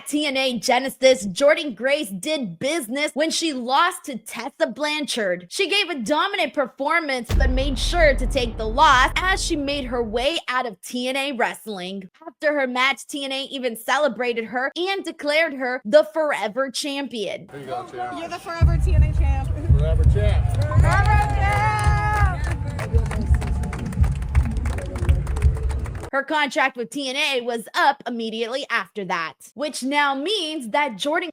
At TNA Genesis, Jordynne Grace did business when she lost to Tessa Blanchard. She gave a dominant performance but made sure to take the loss as she made her way out of TNA wrestling. After her match, TNA even celebrated her and declared her the Forever Champion. There you go, champ. You're the Forever TNA champ. Forever champ. Forever champ! Her contract with TNA was up immediately after that, which now means that Jordynne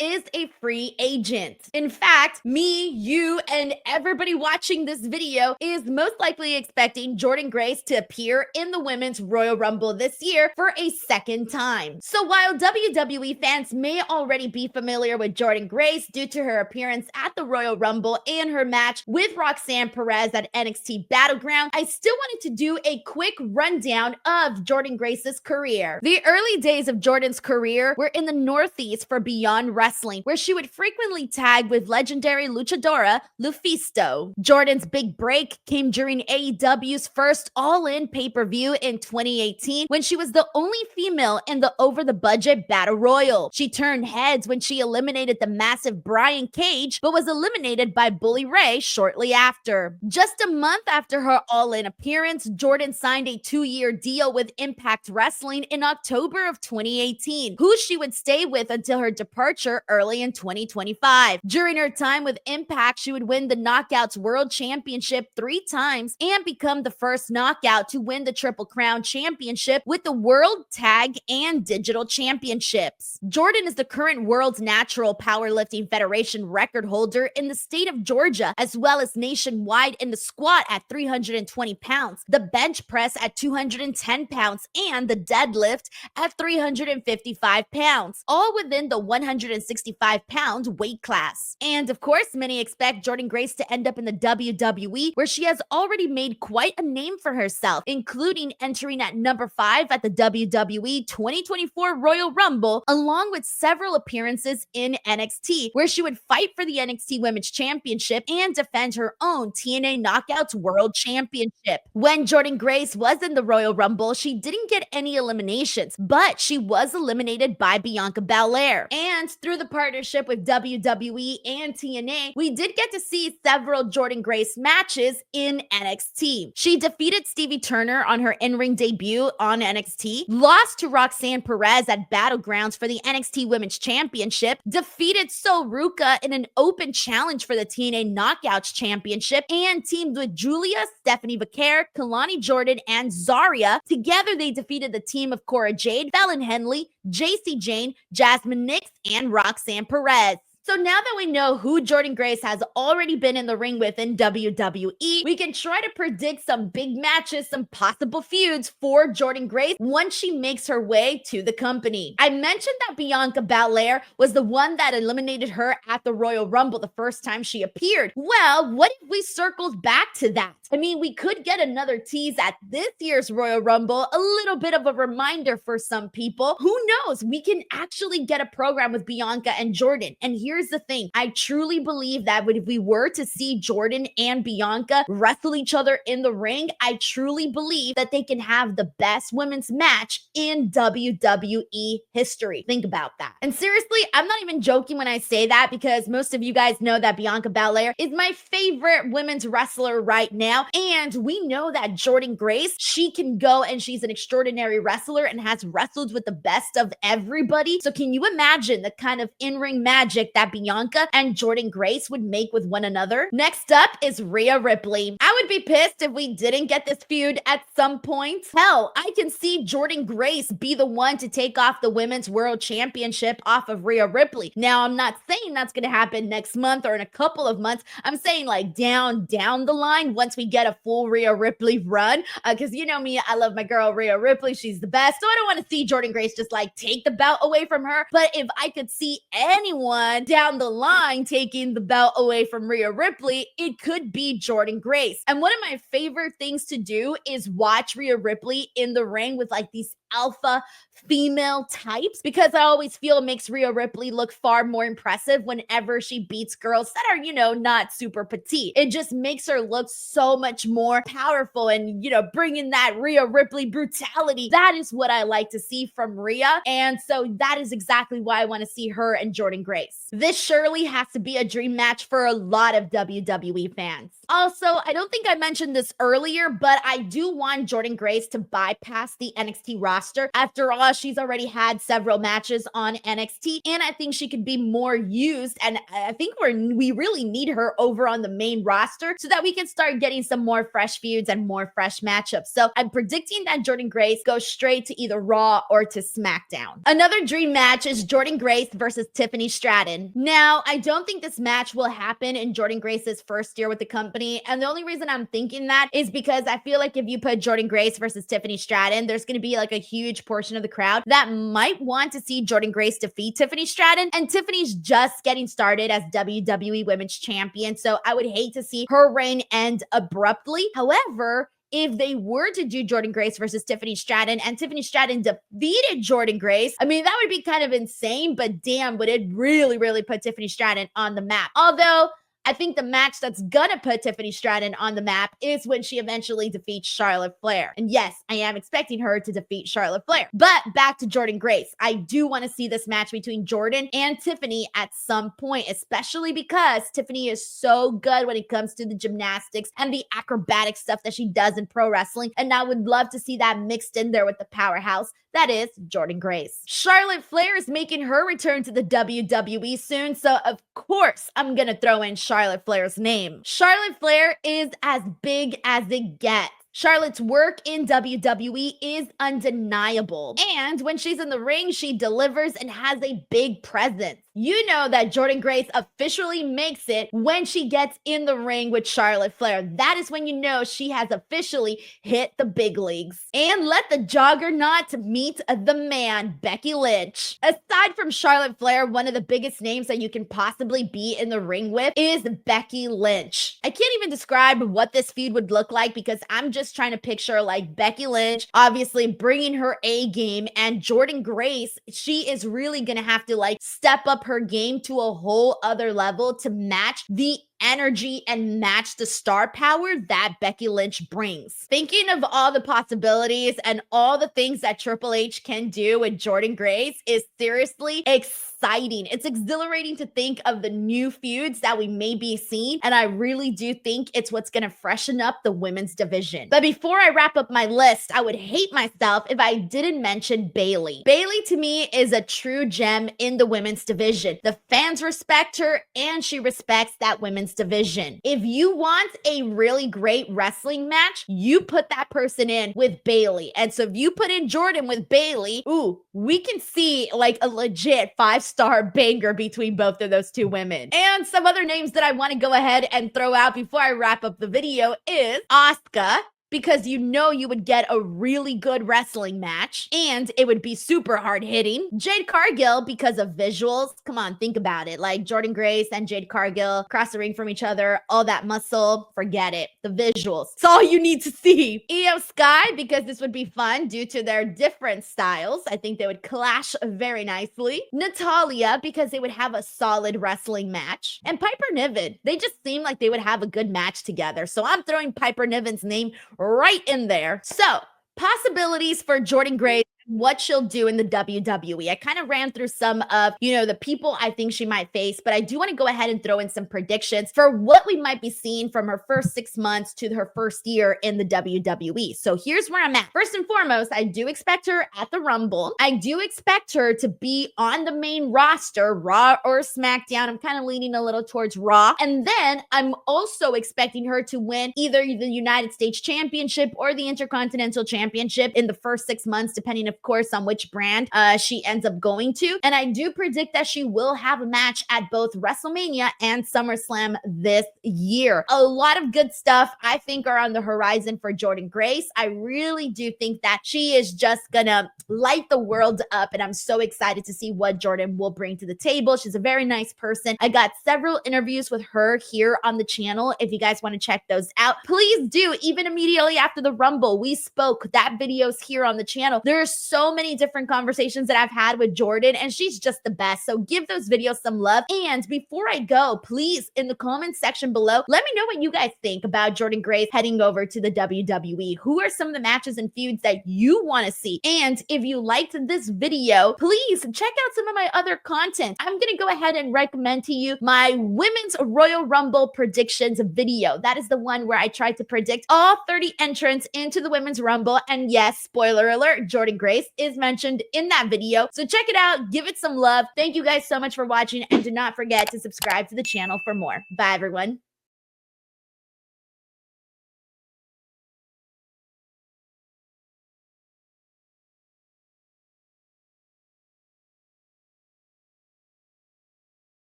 is a free agent. In fact, me, you, and everybody watching this video is most likely expecting Jordynne Grace to appear in the Women's Royal Rumble this year for a second time. So while WWE fans may already be familiar with Jordynne Grace due to her appearance at the Royal Rumble and her match with Roxanne Perez at NXT Battleground, I still wanted to do a quick rundown of Jordynne Grace's career. The early days of Jordynne's career were in the Northeast for Beyond Wrestling, where she would frequently tag with legendary luchadora Lufisto. Jordynne's big break came during AEW's first All-In pay-per-view in 2018 when she was the only female in the over-the-budget Battle Royal. She turned heads when she eliminated the massive Brian Cage, but was eliminated by Bully Ray shortly after. Just a month after her All-In appearance, Jordynne signed a 2-year deal with Impact Wrestling in October of 2018, who she would stay with until her departure early in 2025. During her time with Impact, she would win the Knockouts World Championship 3 times and become the first knockout to win the Triple Crown Championship with the World Tag and Digital Championships. Jordynne is the current World Natural Powerlifting Federation record holder in the state of Georgia, as well as nationwide in the squat at 320 pounds, the bench press at 210 pounds, and the deadlift at 355 pounds, all within the 165-pound weight class. And of course, many expect Jordynne Grace to end up in the WWE, where she has already made quite a name for herself, including entering at number 5 at the WWE 2024 Royal Rumble, along with several appearances in NXT, where she would fight for the NXT Women's Championship and defend her own TNA Knockouts World Championship. When Jordynne Grace was in the Royal Rumble, she didn't get any eliminations, but she was eliminated by Bianca Belair. And through the partnership with WWE and TNA, we did get to see several Jordynne Grace matches in NXT. She defeated Stevie Turner on her in-ring debut on NXT, lost to Roxanne Perez at Battlegrounds for the NXT Women's Championship, defeated Sol Ruca in an open challenge for the TNA Knockouts Championship, and teamed with Julia, Stephanie Vaquer, Kalani Jordan, and Zarya. Together, they defeated the team of Cora Jade, Fallon Henley, JC Jane, Jasmine Nix, and Roxanne Perez. So now that we know who Jordynne Grace has already been in the ring with in WWE, we can try to predict some big matches, some possible feuds for Jordynne Grace once she makes her way to the company. I mentioned that Bianca Belair was the one that eliminated her at the Royal Rumble the first time she appeared. Well, what if we circled back to that? I mean, we could get another tease at this year's Royal Rumble, a little bit of a reminder for some people. Who knows? We can actually get a program with Bianca and Jordynne. And here's the thing. I truly believe that if we were to see Jordynne and Bianca wrestle each other in the ring, I truly believe that they can have the best women's match in WWE history. Think about that. And seriously, I'm not even joking when I say that, because most of you guys know that Bianca Belair is my favorite women's wrestler right now. And we know that Jordynne Grace, she can go and she's an extraordinary wrestler and has wrestled with the best of everybody. So can you imagine the kind of in-ring magic that Bianca and Jordynne Grace would make with one another? Next up is Rhea Ripley. I would be pissed if we didn't get this feud at some point. Hell, I can see Jordynne Grace be the one to take off the Women's World Championship off of Rhea Ripley. Now, I'm not saying that's going to happen next month or in a couple of months. I'm saying like down the line once we get a full Rhea Ripley run, because you know me, I love my girl Rhea Ripley. She's the best. So I don't want to see Jordynne Grace just like take the belt away from her. But if I could see anyone down the line taking the belt away from Rhea Ripley, it could be Jordynne Grace. And one of my favorite things to do is watch Rhea Ripley in the ring with like these alpha female types, because I always feel it makes Rhea Ripley look far more impressive whenever she beats girls that are, not super petite. It just makes her look so much more powerful and, bringing that Rhea Ripley brutality. That is what I like to see from Rhea. And so that is exactly why I want to see her and Jordynne Grace. This surely has to be a dream match for a lot of WWE fans. Also, I don't think I mentioned this earlier, but I do want Jordynne Grace to bypass the NXT roster. After all, she's already had several matches on NXT, and I think she could be more used, and I think we really need her over on the main roster so that we can start getting some more fresh feuds and more fresh matchups. So I'm predicting that Jordynne Grace goes straight to either Raw or to SmackDown. Another dream match is Jordynne Grace versus Tiffany Stratton. Now, I don't think this match will happen in Jordynne Grace's first year with the company, and the only reason I'm thinking that is because I feel like if you put Jordynne Grace versus Tiffany Stratton, there's going to be like a huge portion of the crowd that might want to see Jordynne Grace defeat Tiffany Stratton, and Tiffany's just getting started as WWE Women's Champion, so I would hate to see her reign end abruptly. However, if they were to do Jordynne Grace versus Tiffany Stratton and Tiffany Stratton defeated Jordynne Grace, I mean, that would be kind of insane, but damn, would it really, really put Tiffany Stratton on the map. Although, I think the match that's gonna put Tiffany Stratton on the map is when she eventually defeats Charlotte Flair. And yes, I am expecting her to defeat Charlotte Flair. But back to Jordynne Grace. I do want to see this match between Jordynne and Tiffany at some point, especially because Tiffany is so good when it comes to the gymnastics and the acrobatic stuff that she does in pro wrestling. And I would love to see that mixed in there with the powerhouse that is Jordynne Grace. Charlotte Flair is making her return to the WWE soon, so of course I'm gonna throw in Charlotte Flair's name. Charlotte Flair is as big as it gets. Charlotte's work in WWE is undeniable. And when she's in the ring, she delivers and has a big presence. You know that Jordynne Grace officially makes it when she gets in the ring with Charlotte Flair. That is when you know she has officially hit the big leagues. And let the juggernaut meet the man, Becky Lynch. Aside from Charlotte Flair, one of the biggest names that you can possibly be in the ring with is Becky Lynch. I can't even describe what this feud would look like because I'm just trying to picture like Becky Lynch obviously bringing her A game, and Jordynne Grace, she is really gonna have to like step up her game to a whole other level to match the energy and match the star power that Becky Lynch brings. Thinking of all the possibilities and all the things that Triple H can do with Jordynne Grace is seriously exciting. It's exhilarating to think of the new feuds that we may be seeing, and I really do think it's what's going to freshen up the women's division. But before I wrap up my list, I would hate myself if I didn't mention Bayley. Bayley to me is a true gem in the women's division. The fans respect her and she respects that women's division. If you want a really great wrestling match, you put that person in with Bayley. And so if you put in Jordynne with Bayley, ooh, we can see like a legit 5-star banger between both of those two women. And some other names that I want to go ahead and throw out before I wrap up the video is Asuka, because you know you would get a really good wrestling match and it would be super hard hitting. Jade Cargill because of visuals. Come on, think about it. Like Jordynne Grace and Jade Cargill cross the ring from each other, all that muscle, forget it. The visuals, it's all you need to see. Io Sky because this would be fun due to their different styles. I think they would clash very nicely. Natalya because they would have a solid wrestling match. And Piper Niven, they just seem like they would have a good match together. So I'm throwing Piper Niven's name right in there. So, possibilities for Jordynne Grace, what she'll do in the WWE. I kind of ran through some of, the people I think she might face, but I do want to go ahead and throw in some predictions for what we might be seeing from her first 6 months to her first year in the WWE. So here's where I'm at. First and foremost, I do expect her at the Rumble. I do expect her to be on the main roster, Raw or SmackDown. I'm kind of leaning a little towards Raw. And then I'm also expecting her to win either the United States Championship or the Intercontinental Championship in the first 6 months, depending of course on which brand she ends up going to. And I do predict that she will have a match at both WrestleMania and SummerSlam this year. A lot of good stuff I think are on the horizon for Jordynne Grace. I really do think that she is just gonna light the world up, and I'm so excited to see what Jordynne will bring to the table. She's a very nice person. I got several interviews with her here on the channel. If you guys want to check those out, please do. Even immediately after the Rumble, we spoke. That video's here on the channel. There's so many different conversations that I've had with Jordynne, and she's just the best. So give those videos some love. And before I go, please, in the comments section below, let me know what you guys think about Jordynne Grace heading over to the WWE. Who are some of the matches and feuds that you want to see? And if you liked this video, please check out some of my other content. I'm going to go ahead and recommend to you my Women's Royal Rumble predictions video. That is the one where I tried to predict all 30 entrants into the Women's Rumble. And yes, spoiler alert, Jordynne Grace is mentioned in that video. So check it out. Give it some love. Thank you guys so much for watching. And do not forget to subscribe to the channel for more. Bye, everyone.